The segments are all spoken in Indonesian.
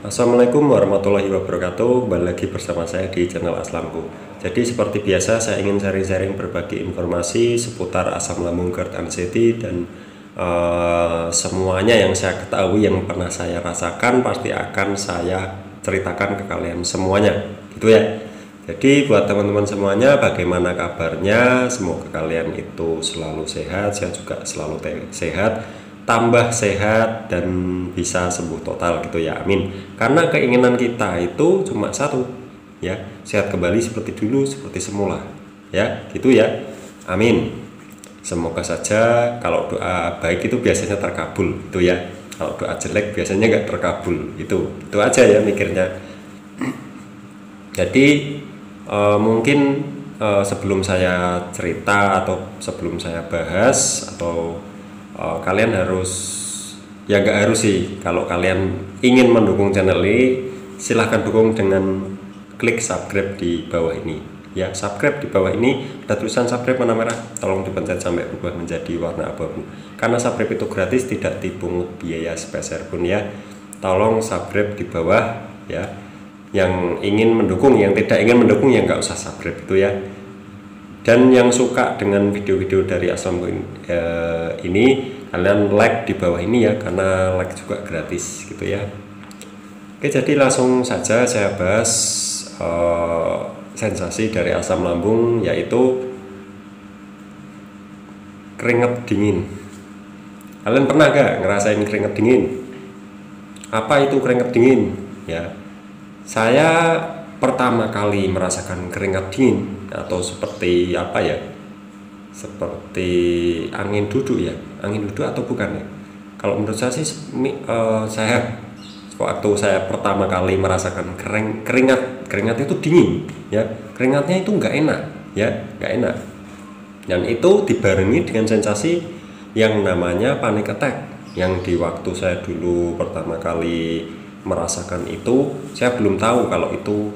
Assalamualaikum warahmatullahi wabarakatuh. Kembali lagi bersama saya di channel Aslamku. Jadi seperti biasa saya ingin sharing-sharing berbagi informasi seputar asam lambung GERD anxiety dan semuanya yang saya ketahui, yang pernah saya rasakan, pasti akan saya ceritakan ke kalian semuanya, gitu ya. Jadi buat teman-teman semuanya, bagaimana kabarnya? Semoga kalian itu selalu sehat, saya juga selalu sehat, tambah sehat dan bisa sembuh total gitu ya, amin. Karena keinginan kita itu cuma satu, ya, sehat kembali seperti dulu, seperti semula, ya, gitu ya, amin. Semoga saja kalau doa baik itu biasanya terkabul, gitu ya. Kalau doa jelek biasanya nggak terkabul, itu aja ya mikirnya. Jadi mungkin sebelum saya cerita atau sebelum saya bahas atau kalian harus, ya nggak harus sih, kalau kalian ingin mendukung channel ini silahkan dukung dengan klik subscribe di bawah ini ya. Subscribe di bawah ini ada tulisan subscribe warna merah, tolong dipencet sampai berubah menjadi warna abu-abu, karena subscribe itu gratis, tidak dipungut biaya sepeser pun ya. Tolong subscribe di bawah ya. Yang ingin mendukung, yang tidak ingin mendukung ya nggak usah subscribe itu ya. Dan yang suka dengan video-video dari Aslamku ini, kalian like di bawah ini ya, karena like juga gratis gitu ya. Oke, jadi langsung saja saya bahas sensasi dari asam lambung, yaitu keringat dingin. Kalian pernah gak ngerasain keringat dingin? Apa itu keringat dingin? Ya, saya pertama kali merasakan keringat dingin atau seperti apa ya, seperti angin duduk ya, angin duduk atau bukan ya, kalau menurut saya sih saya waktu saya pertama kali merasakan keringat itu dingin ya, keringatnya itu nggak enak ya, nggak enak, dan itu dibarengi dengan sensasi yang namanya panic attack. Yang di waktu saya dulu pertama kali merasakan itu, saya belum tahu kalau itu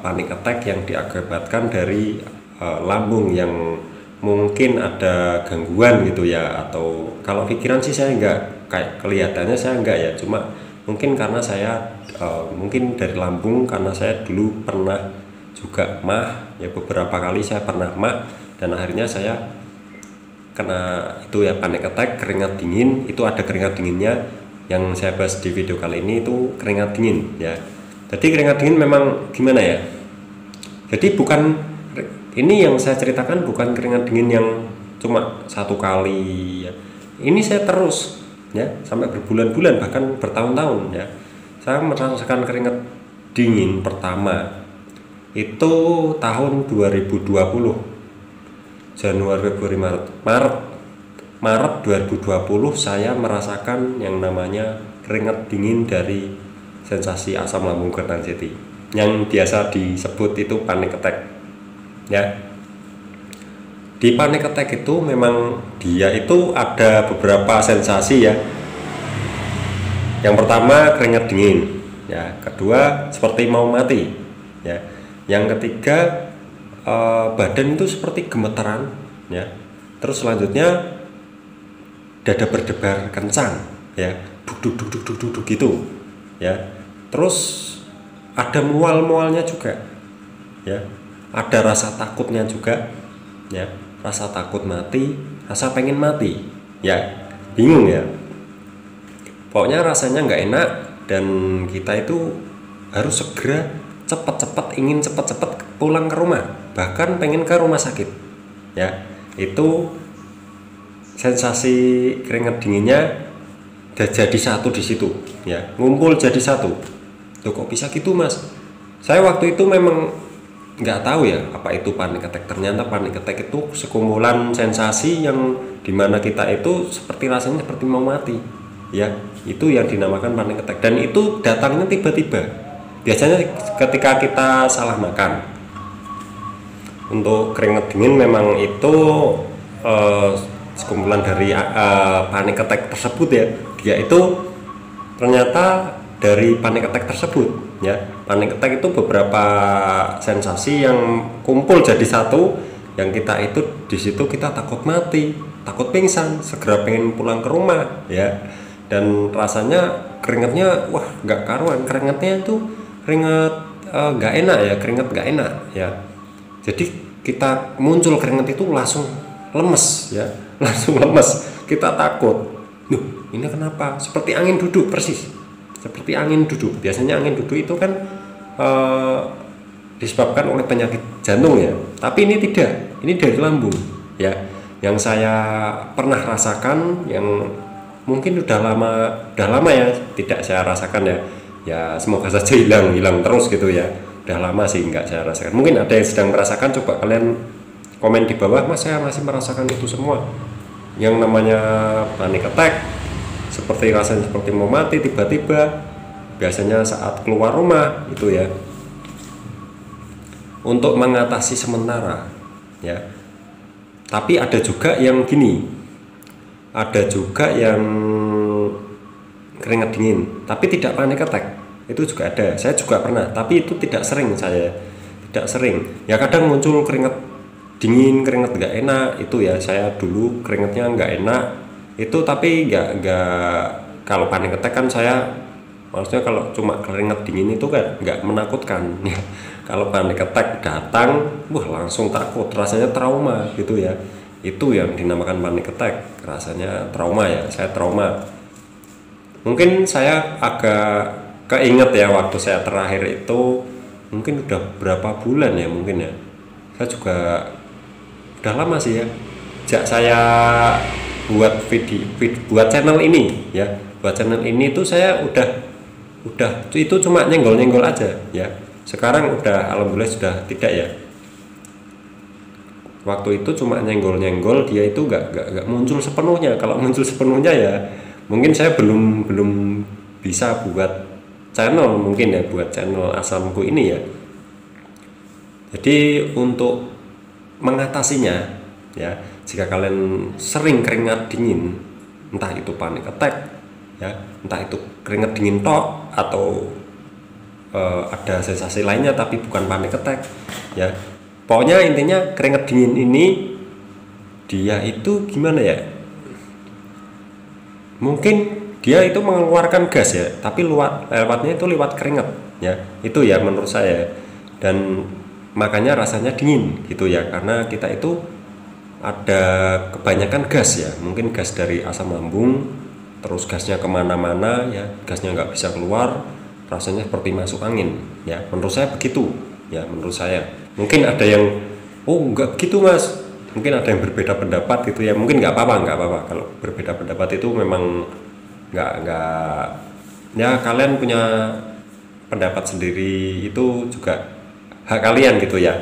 panic attack yang diakibatkan dari lambung yang mungkin ada gangguan gitu ya, atau kalau pikiran sih saya enggak, kayak kelihatannya saya enggak ya, cuma mungkin karena saya mungkin dari lambung, karena saya dulu pernah juga mah ya, beberapa kali saya pernah mah, dan akhirnya saya kena itu ya, panic attack, keringat dingin. Itu ada keringat dinginnya yang saya bahas di video kali ini, itu keringat dingin ya. Jadi keringat dingin memang gimana ya, jadi bukan, ini yang saya ceritakan bukan keringat dingin yang cuma satu kali ya. Ini saya terus ya, sampai berbulan-bulan bahkan bertahun-tahun ya. Saya merasakan keringat dingin pertama itu tahun 2020, Januari, Februari, Maret 2020 saya merasakan yang namanya keringat dingin dari sensasi asam lambung GERD anxiety, yang biasa disebut itu panic attack ya. Di panic attack itu memang dia itu ada beberapa sensasi ya. Yang pertama keringat dingin ya, kedua seperti mau mati ya, yang ketiga badan itu seperti gemeteran ya, terus selanjutnya dada berdebar kencang ya, duk duk duk duk duk duk gitu ya, terus ada mual-mualnya juga ya, ada rasa takutnya juga ya, rasa takut mati, rasa pengen mati ya, bingung ya, pokoknya rasanya nggak enak, dan kita itu harus segera cepat-cepat, ingin cepat-cepat pulang ke rumah, bahkan pengen ke rumah sakit ya. Itu sensasi keringat dinginnya udah jadi satu di situ ya, ngumpul jadi satu. Loh, kok bisa gitu mas? Saya waktu itu memang nggak tahu ya apa itu panic attack. Ternyata panic attack itu sekumpulan sensasi yang dimana kita itu seperti rasanya seperti mau mati ya, itu yang dinamakan panic attack, dan itu datangnya tiba-tiba. Biasanya ketika kita salah makan. Untuk keringat dingin memang itu sekumpulan dari panic attack tersebut ya. Dia itu ternyata dari panic attack tersebut ya. Panic attack itu beberapa sensasi yang kumpul jadi satu, yang kita itu di situ kita takut mati, takut pingsan, segera pengen pulang ke rumah ya, dan rasanya keringatnya wah nggak karuan, keringatnya itu keringat nggak enak ya, keringat nggak enak ya. Jadi kita muncul keringat itu langsung lemes ya, langsung lemes, kita takut. Duh, ini kenapa? Seperti angin duduk persis, seperti angin duduk. Biasanya angin duduk itu kan disebabkan oleh penyakit jantung ya, tapi ini tidak, ini dari lambung ya. Yang saya pernah rasakan, yang mungkin udah lama ya tidak saya rasakan ya. Ya semoga saja hilang terus gitu ya. Udah lama sih nggak saya rasakan. Mungkin ada yang sedang merasakan, coba kalian komen di bawah. Mas, saya masih merasakan itu semua. Yang namanya panic attack, seperti rasanya seperti mau mati tiba-tiba. Biasanya saat keluar rumah itu ya. Untuk mengatasi sementara ya. Tapi ada juga yang gini, ada juga yang keringat dingin tapi tidak panic attack, itu juga ada. Saya juga pernah, tapi itu tidak sering, saya tidak sering ya. Kadang muncul keringat dingin, keringat nggak enak itu ya. Saya dulu keringatnya nggak enak itu, tapi nggak kalau panic attack kan saya, maksudnya kalau cuma keringat dingin itu kan nggak menakutkan ya. Kalau panic attack datang, wah langsung takut, rasanya trauma gitu ya. Itu yang dinamakan panic attack, rasanya trauma ya. Saya trauma. Mungkin saya agak keinget ya, waktu saya terakhir itu mungkin udah berapa bulan ya mungkin ya. Saya juga udah lama sih ya. Sejak saya buat buat channel ini ya, buat channel ini tuh saya udah itu cuma nyenggol-nyenggol aja ya. Sekarang udah alhamdulillah sudah tidak ya. Waktu itu cuma nyenggol-nyenggol, dia itu nggak muncul sepenuhnya. Kalau muncul sepenuhnya ya mungkin saya belum bisa buat channel, mungkin ya, buat channel asamku ini ya. Jadi untuk mengatasinya ya, jika kalian sering keringat dingin, entah itu panic attack ya, entah itu keringat dingin tok atau ada sensasi lainnya tapi bukan panic attack ya. Pokoknya intinya keringat dingin ini dia itu gimana ya, mungkin dia itu mengeluarkan gas ya, tapi lewatnya itu lewat keringat ya. Itu ya menurut saya, dan makanya rasanya dingin gitu ya, karena kita itu ada kebanyakan gas ya, mungkin gas dari asam lambung, terus gasnya kemana-mana ya, gasnya nggak bisa keluar, rasanya seperti masuk angin ya. Menurut saya begitu ya, menurut saya. Mungkin ada yang oh nggak begitu mas, mungkin ada yang berbeda pendapat gitu ya. Mungkin nggak apa-apa kalau berbeda pendapat, itu memang nggak ya, kalian punya pendapat sendiri, itu juga hak kalian gitu ya.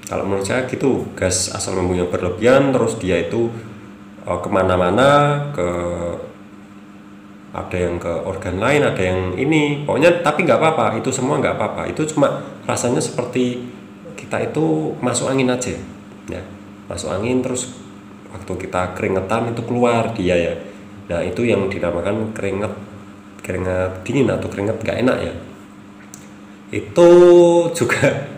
Kalau menurut saya gitu, gas asam lambung yang berlebihan terus dia itu kemana-mana, ada yang ke organ lain, ada yang ini, pokoknya. Tapi nggak apa-apa, itu semua nggak apa-apa. Itu cuma rasanya seperti kita itu masuk angin aja ya, masuk angin, terus waktu kita keringetan itu keluar dia ya. Nah itu yang dinamakan keringat dingin atau keringat nggak enak ya. Itu juga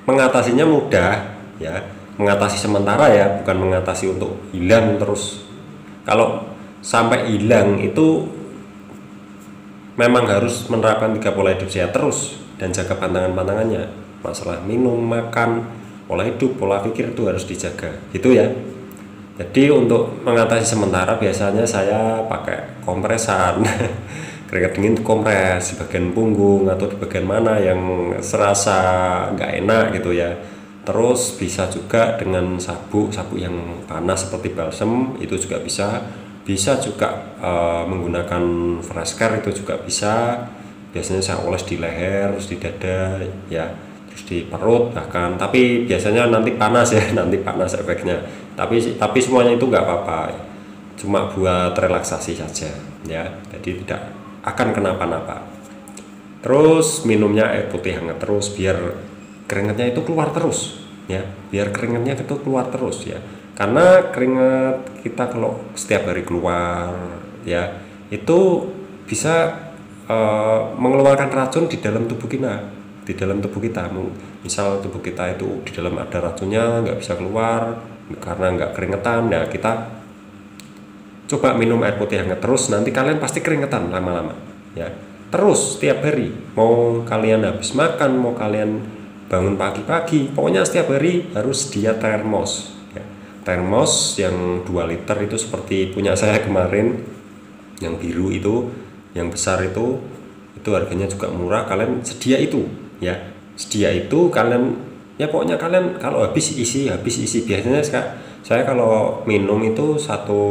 mengatasinya mudah ya, mengatasi sementara ya, bukan mengatasi untuk hilang terus. Kalau sampai hilang itu memang harus menerapkan 3 pola hidup sehat terus dan jaga pantangan-pantangannya. Masalah minum, makan, pola hidup, pola pikir itu harus dijaga gitu ya. Jadi untuk mengatasi sementara biasanya saya pakai kompresan keringat dingin itu kompres di bagian punggung atau di bagian mana yang serasa nggak enak gitu ya. Terus bisa juga dengan sabuk yang panas seperti balsem, itu juga bisa juga menggunakan fresh care, itu juga bisa. Biasanya saya oles di leher, terus di dada ya, terus di perut bahkan. Tapi biasanya nanti panas ya, nanti panas efeknya. Tapi semuanya itu nggak apa-apa, cuma buat relaksasi saja ya, jadi tidak akan kenapa-napa. Terus minumnya air putih hangat terus, biar keringatnya itu keluar terus ya, biar keringatnya itu keluar terus ya. Karena keringat kita kalau setiap hari keluar ya, itu bisa mengeluarkan racun di dalam tubuh kita. Misal tubuh kita itu di dalam ada racunnya, nggak bisa keluar karena nggak keringetan. Nah kita coba minum air putih hangat terus, nanti kalian pasti keringetan lama-lama ya. Terus setiap hari, mau kalian habis makan, mau kalian bangun pagi-pagi, pokoknya setiap hari harus sedia termos ya. Termos yang 2 liter itu seperti punya saya kemarin, yang biru itu, yang besar itu harganya juga murah. Kalian sedia itu ya, sedia itu kalian ya, pokoknya kalian kalau habis isi. Biasanya saya kalau minum itu satu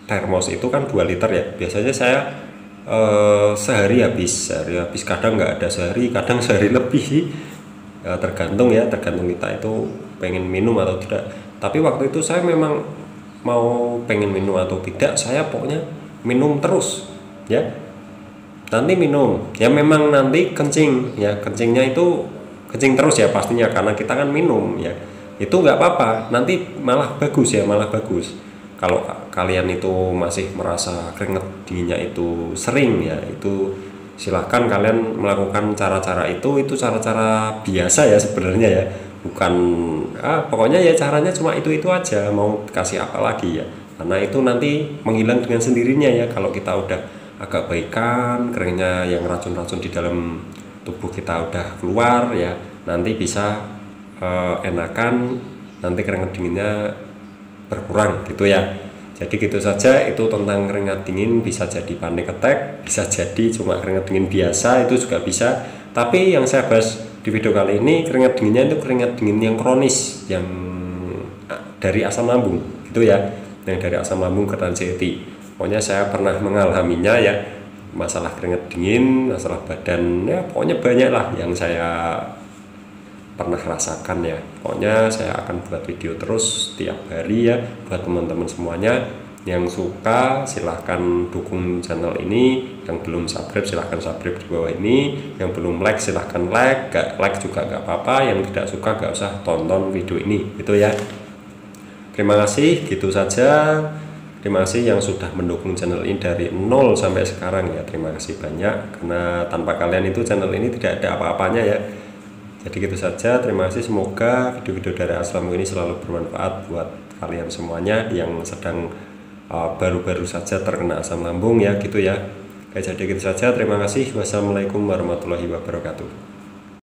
termos itu kan 2 liter ya, biasanya saya sehari habis, kadang nggak ada sehari, kadang sehari lebih ya, tergantung kita itu pengen minum atau tidak. Tapi waktu itu saya memang mau pengen minum atau tidak, saya pokoknya minum terus ya. Nanti minum ya, memang nanti kencing ya, kencingnya itu kencing terus ya pastinya, karena kita kan minum ya, itu nggak apa-apa, nanti malah bagus ya, malah bagus. Kalau kalian itu masih merasa keringat dinginnya itu sering ya, itu silahkan kalian melakukan cara-cara itu cara-cara biasa ya sebenarnya ya, bukan pokoknya ya caranya cuma itu aja, mau kasih apa lagi ya, karena itu nanti menghilang dengan sendirinya ya. Kalau kita udah agak baikan, keringnya yang racun-racun di dalam tubuh kita udah keluar ya, nanti bisa enakan, nanti keringat dinginnya berkurang gitu ya. Jadi gitu saja itu tentang keringat dingin. Bisa jadi panic attack, bisa jadi cuma keringat dingin biasa, itu juga bisa. Tapi yang saya bahas di video kali ini, keringat dinginnya itu keringat dingin yang kronis, yang dari asam lambung gitu ya, yang dari asam lambung ke anxiety. Pokoknya saya pernah mengalaminya ya, masalah keringat dingin, masalah badan ya, pokoknya banyak lah yang saya pernah rasakan ya. Pokoknya saya akan buat video terus tiap hari ya, buat teman-teman semuanya. Yang suka silahkan dukung channel ini, yang belum subscribe silahkan subscribe di bawah ini, yang belum like silahkan like, gak like juga gak apa-apa, yang tidak suka gak usah tonton video ini gitu ya. Terima kasih, gitu saja. Terima kasih yang sudah mendukung channel ini dari 0 sampai sekarang ya, terima kasih banyak, karena tanpa kalian itu channel ini tidak ada apa-apanya ya. Jadi gitu saja, terima kasih, semoga video-video dari Asam Lambung ini selalu bermanfaat buat kalian semuanya yang sedang baru-baru saja terkena asam lambung ya gitu ya. Oke, jadi gitu saja, terima kasih. Wassalamualaikum warahmatullahi wabarakatuh.